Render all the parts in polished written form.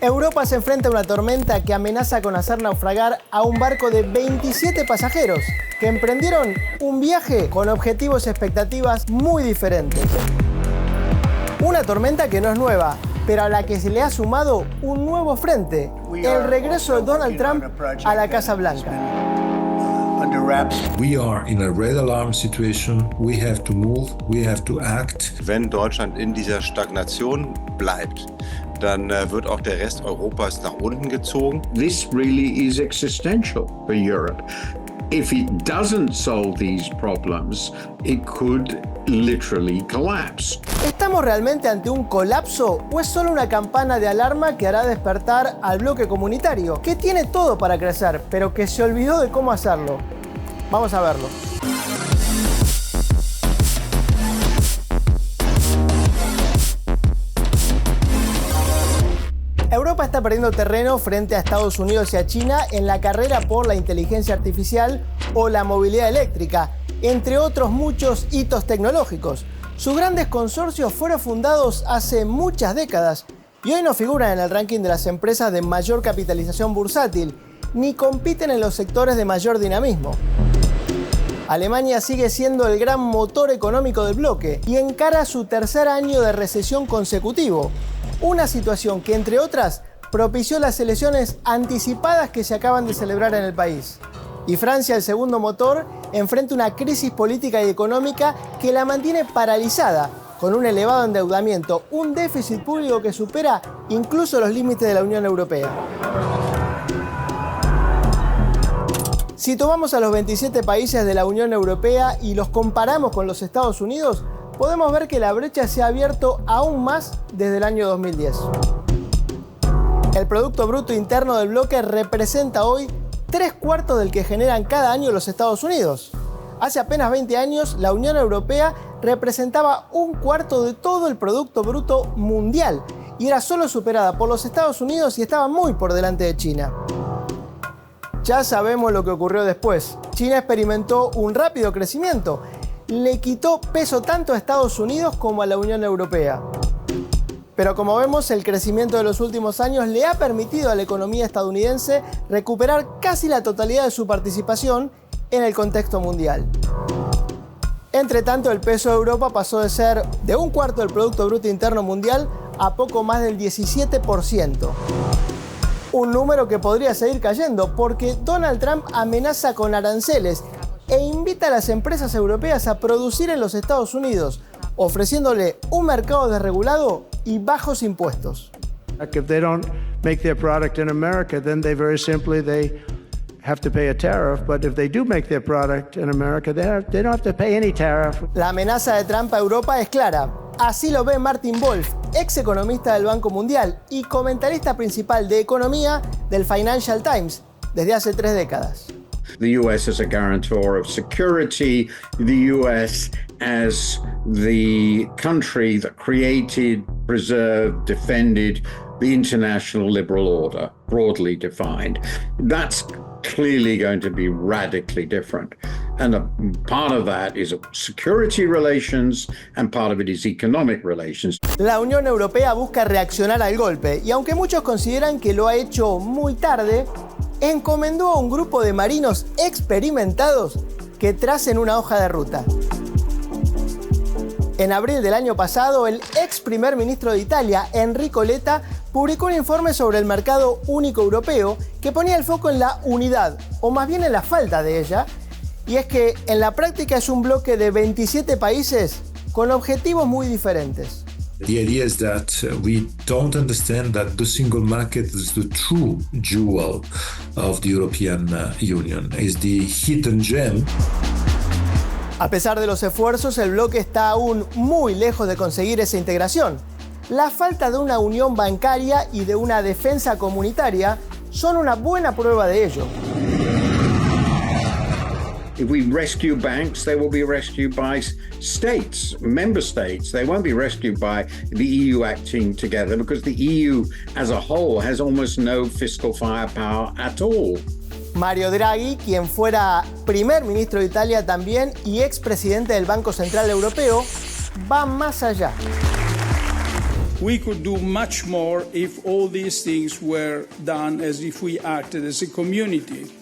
Europa se enfrenta a una tormenta que amenaza con hacer naufragar a un barco de 27 pasajeros que emprendieron un viaje con objetivos y expectativas muy diferentes. Una tormenta que no es nueva, pero a la que se le ha sumado un nuevo frente, el regreso de Donald Trump a la Casa Blanca. We are in a red alarm situation. We have to move, we have to act. Wenn Deutschland in dieser Stagnation bleibt, dann wird auch der Rest Europas nach unten gezogen. This really is existential for Europe. If it doesn't solve these problems, it could literally collapse. ¿Estamos realmente ante un colapso o es solo una campana de alarma que hará despertar al bloque comunitario, que tiene todo para crecer, pero que se olvidó de cómo hacerlo? Vamos a verlo. Europa está perdiendo terreno frente a Estados Unidos y a China en la carrera por la inteligencia artificial o la movilidad eléctrica, entre otros muchos hitos tecnológicos. Sus grandes consorcios fueron fundados hace muchas décadas y hoy no figuran en el ranking de las empresas de mayor capitalización bursátil, ni compiten en los sectores de mayor dinamismo. Alemania sigue siendo el gran motor económico del bloque y encara su tercer año de recesión consecutivo. Una situación que, entre otras, propició las elecciones anticipadas que se acaban de celebrar en el país. Y Francia, el segundo motor, enfrenta una crisis política y económica que la mantiene paralizada, con un elevado endeudamiento, un déficit público que supera incluso los límites de la Unión Europea. Si tomamos a los 27 países de la Unión Europea y los comparamos con los Estados Unidos, podemos ver que la brecha se ha abierto aún más desde el año 2010. El Producto Bruto Interno del bloque representa hoy 3/4 del que generan cada año los Estados Unidos. Hace apenas 20 años, la Unión Europea representaba 1/4 de todo el Producto Bruto mundial y era solo superada por los Estados Unidos y estaba muy por delante de China. Ya sabemos lo que ocurrió después. China experimentó un rápido crecimiento. Le quitó peso tanto a Estados Unidos como a la Unión Europea. Pero como vemos, el crecimiento de los últimos años le ha permitido a la economía estadounidense recuperar casi la totalidad de su participación en el contexto mundial. Entre tanto, el peso de Europa pasó de ser de 1/4 del Producto Bruto Interno Mundial a poco más del 17%. Un número que podría seguir cayendo porque Donald Trump amenaza con aranceles e invita a las empresas europeas a producir en los Estados Unidos, ofreciéndole un mercado desregulado y bajos impuestos. If they don't make their product in America, then they have to pay a tariff. But if they do make their product in America, they don't have to pay any tariff. La amenaza de Trump a Europa es clara. Así lo ve Martin Wolf, ex economista del Banco Mundial y comentarista principal de economía del Financial Times desde hace 3 décadas. The US as a guarantor of security, the US as the country that created, preserved, defended the international liberal order, broadly defined. That's clearly going to be radically different. And a part of that is security relations and part of it is economic relations. La Unión Europea busca reaccionar al golpe y aunque muchos consideran que lo ha hecho muy tarde, encomendó a un grupo de marinos experimentados que tracen una hoja de ruta. En abril del año pasado, el ex primer ministro de Italia, Enrico Letta, publicó un informe sobre el mercado único europeo que ponía el foco en la unidad, o más bien en la falta de ella, y es que en la práctica es un bloque de 27 países con objetivos muy diferentes. The idea is that we don't understand that the single market is the true jewel of the European Union, is the hidden gem. A pesar de los esfuerzos, el bloque está aún muy lejos de conseguir esa integración. La falta de una unión bancaria y de una defensa comunitaria son una buena prueba de ello. If we rescue banks, they will be rescued by states, member states. They won't be rescued by the EU acting together because the EU as a whole has almost no fiscal firepower at all. Mario Draghi, quien fuera primer ministro de Italia también y expresidente del Banco Central Europeo, va más allá. We could do much more if all these things were done as if we acted as a community.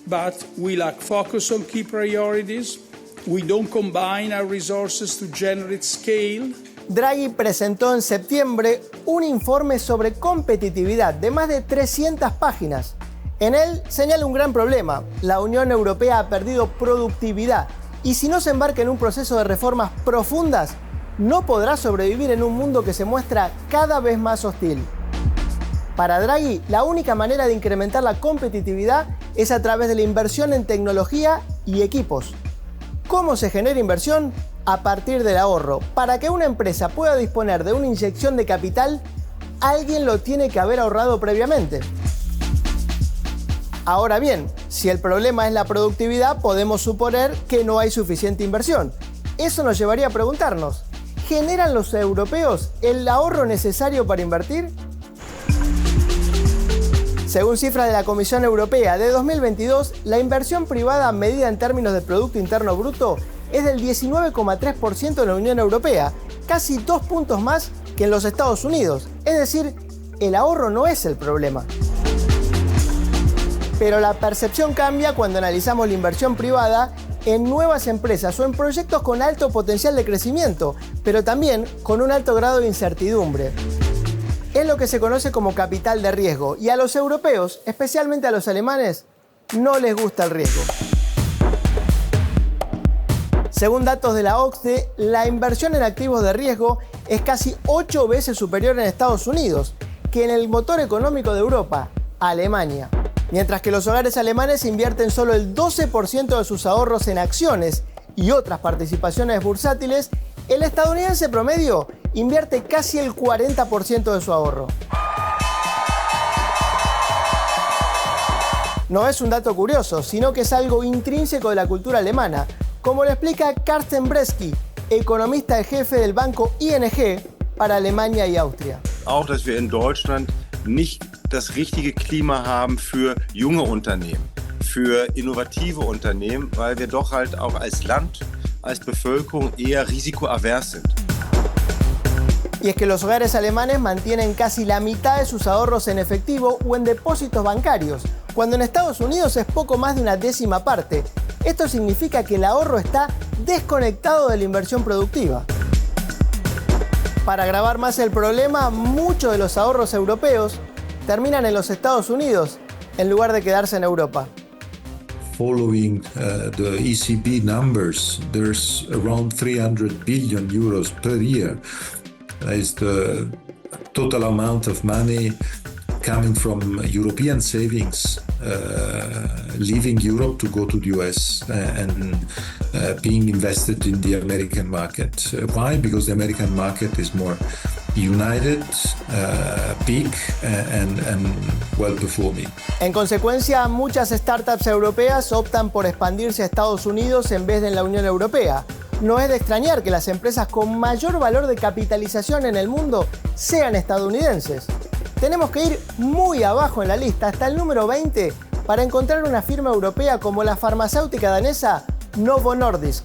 But we lack focus on key priorities. We don't combine our resources to generate scale. Draghi presentó en septiembre un informe sobre competitividad de más de 300 páginas. En él señala un gran problema. La Unión Europea ha perdido productividad y si no se embarca en un proceso de reformas profundas, no podrá sobrevivir en un mundo que se muestra cada vez más hostil. Para Draghi, la única manera de incrementar la competitividad es a través de la inversión en tecnología y equipos. ¿Cómo se genera inversión? A partir del ahorro. Para que una empresa pueda disponer de una inyección de capital, alguien lo tiene que haber ahorrado previamente. Ahora bien, si el problema es la productividad, podemos suponer que no hay suficiente inversión. Eso nos llevaría a preguntarnos, ¿generan los europeos el ahorro necesario para invertir? Según cifras de la Comisión Europea de 2022, la inversión privada medida en términos de Producto Interno Bruto es del 19,3% en la Unión Europea, casi 2 puntos más que en los Estados Unidos. Es decir, el ahorro no es el problema. Pero la percepción cambia cuando analizamos la inversión privada en nuevas empresas o en proyectos con alto potencial de crecimiento, pero también con un alto grado de incertidumbre. Es lo que se conoce como capital de riesgo y a los europeos, especialmente a los alemanes, no les gusta el riesgo. Según datos de la OCDE, la inversión en activos de riesgo es casi 8 veces superior en Estados Unidos que en el motor económico de Europa, Alemania. Mientras que los hogares alemanes invierten solo el 12% de sus ahorros en acciones y otras participaciones bursátiles, el estadounidense promedio invierte casi el 40% de su ahorro. No es un dato curioso, sino que es algo intrínseco de la cultura alemana, como lo explica Carsten Bresky, economista en jefe del banco ING para Alemania y Austria. Auch, dass wir in Deutschland nicht das richtige Klima haben für junge Unternehmen, für innovative Unternehmen, weil wir doch halt auch als Land, als Bevölkerung eher risikoavers sind. Y es que los hogares alemanes mantienen casi la mitad de sus ahorros en efectivo o en depósitos bancarios, cuando en Estados Unidos es poco más de una décima parte. Esto significa que el ahorro está desconectado de la inversión productiva. Para agravar más el problema, muchos de los ahorros europeos terminan en los Estados Unidos en lugar de quedarse en Europa. Following the ECB numbers, there's around 300 billion euros per year. That is the total amount of money coming from European savings, leaving Europe to go to the US and being invested in the American market. Why? Because the American market is more united, big and well performing. En consecuencia, muchas startups europeas optan por expandirse a Estados Unidos en vez de en la Unión Europea. No es de extrañar que las empresas con mayor valor de capitalización en el mundo sean estadounidenses. Tenemos que ir muy abajo en la lista, hasta el número 20, para encontrar una firma europea como la farmacéutica danesa Novo Nordisk.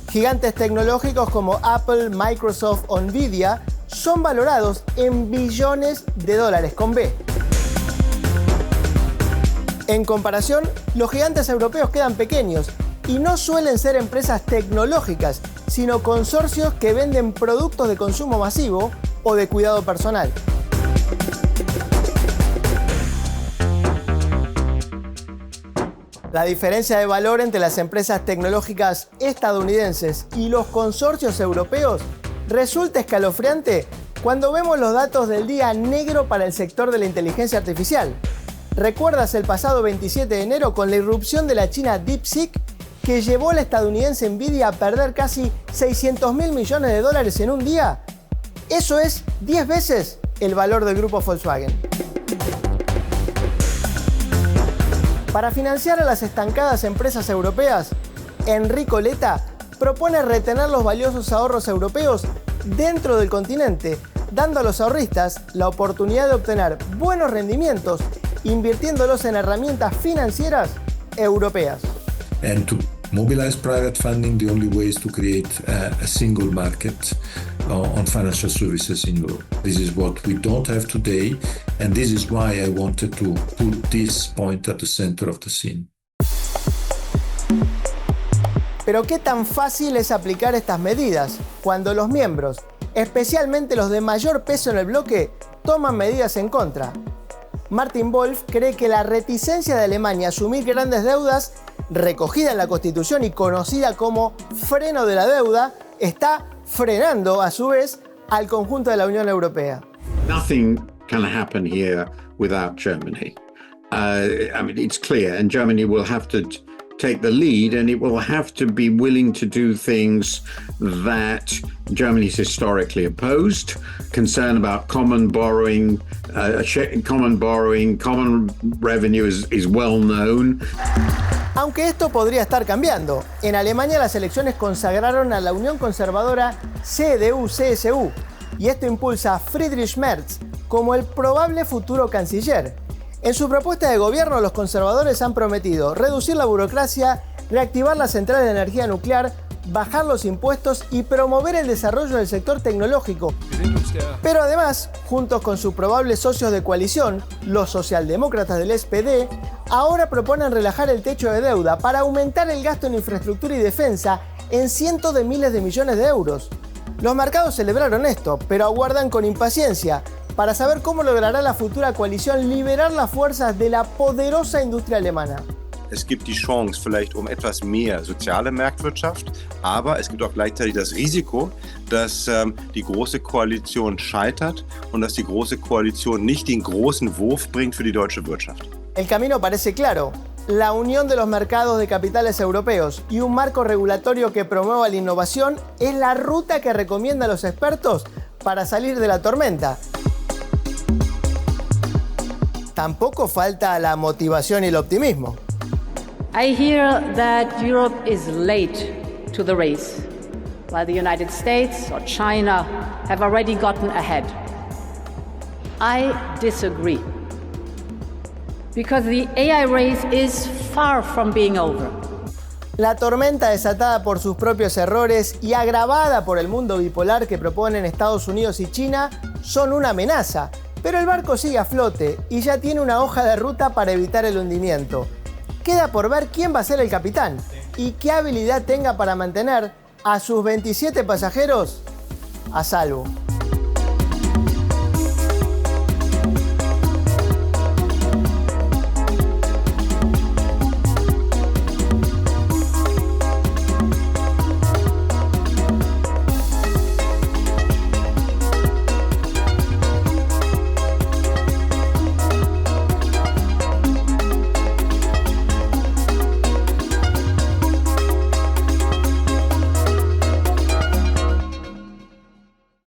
Gigantes tecnológicos como Apple, Microsoft o Nvidia son valorados en billones de dólares con B. En comparación, los gigantes europeos quedan pequeños y no suelen ser empresas tecnológicas, sino consorcios que venden productos de consumo masivo o de cuidado personal. La diferencia de valor entre las empresas tecnológicas estadounidenses y los consorcios europeos resulta escalofriante cuando vemos los datos del día negro para el sector de la inteligencia artificial. ¿Recuerdas el pasado 27 de enero con la irrupción de la china DeepSeek que llevó a la estadounidense Nvidia a perder casi 600.000 millones de dólares en un día? Eso es 10 veces el valor del grupo Volkswagen. Para financiar a las estancadas empresas europeas, Enrico Letta propone retener los valiosos ahorros europeos dentro del continente, dando a los ahorristas la oportunidad de obtener buenos rendimientos invirtiéndolos en herramientas financieras europeas. And to mobilize private funding, the only way is to create a single market on financial services in Europe. This is what we don't have today, and this is why I wanted to put this point at the center of the scene. Pero ¿qué tan fácil es aplicar estas medidas cuando los miembros, especialmente los de mayor peso en el bloque, toman medidas en contra? Martin Wolf cree que la reticencia de Alemania a asumir grandes deudas, recogida en la Constitución y conocida como freno de la deuda, está frenando a su vez al conjunto de la Unión Europea. Nothing can happen here without Germany. I mean, it's clear, and Germany will have to take the lead, and it will have to be willing to do things that Germany's historically opposed. Concern about common borrowing, common revenue is well known. Aunque esto podría estar cambiando. En Alemania las elecciones consagraron a la Unión Conservadora CDU-CSU y esto impulsa a Friedrich Merz como el probable futuro canciller. En su propuesta de gobierno, los conservadores han prometido reducir la burocracia, reactivar las centrales de energía nuclear, bajar los impuestos y promover el desarrollo del sector tecnológico. Pero además, juntos con sus probables socios de coalición, los socialdemócratas del SPD, ahora proponen relajar el techo de deuda para aumentar el gasto en infraestructura y defensa en cientos de miles de millones de euros. Los mercados celebraron esto, pero aguardan con impaciencia para saber cómo logrará la futura coalición liberar las fuerzas de la poderosa industria alemana. Es gibt die Chance vielleicht etwas mehr soziale Marktwirtschaft, aber es gibt auch gleichzeitig das Risiko, dass die Große Koalition scheitert und dass die Große Koalition nicht den großen Wurf bringt für die deutsche Wirtschaft. El camino parece claro. La unión de los mercados de capitales europeos y un marco regulatorio que promueva la innovación es la ruta que recomiendan los expertos para salir de la tormenta. Tampoco falta la motivación y el optimismo. I hear that Europe is late to the race, while the United States or China have already gotten ahead. I disagree, because the AI race is far from being over. La tormenta desatada por sus propios errores y agravada por el mundo bipolar que proponen Estados Unidos y China son una amenaza, pero el barco sigue a flote y ya tiene una hoja de ruta para evitar el hundimiento. Queda por ver quién va a ser el capitán y qué habilidad tenga para mantener a sus 27 pasajeros a salvo.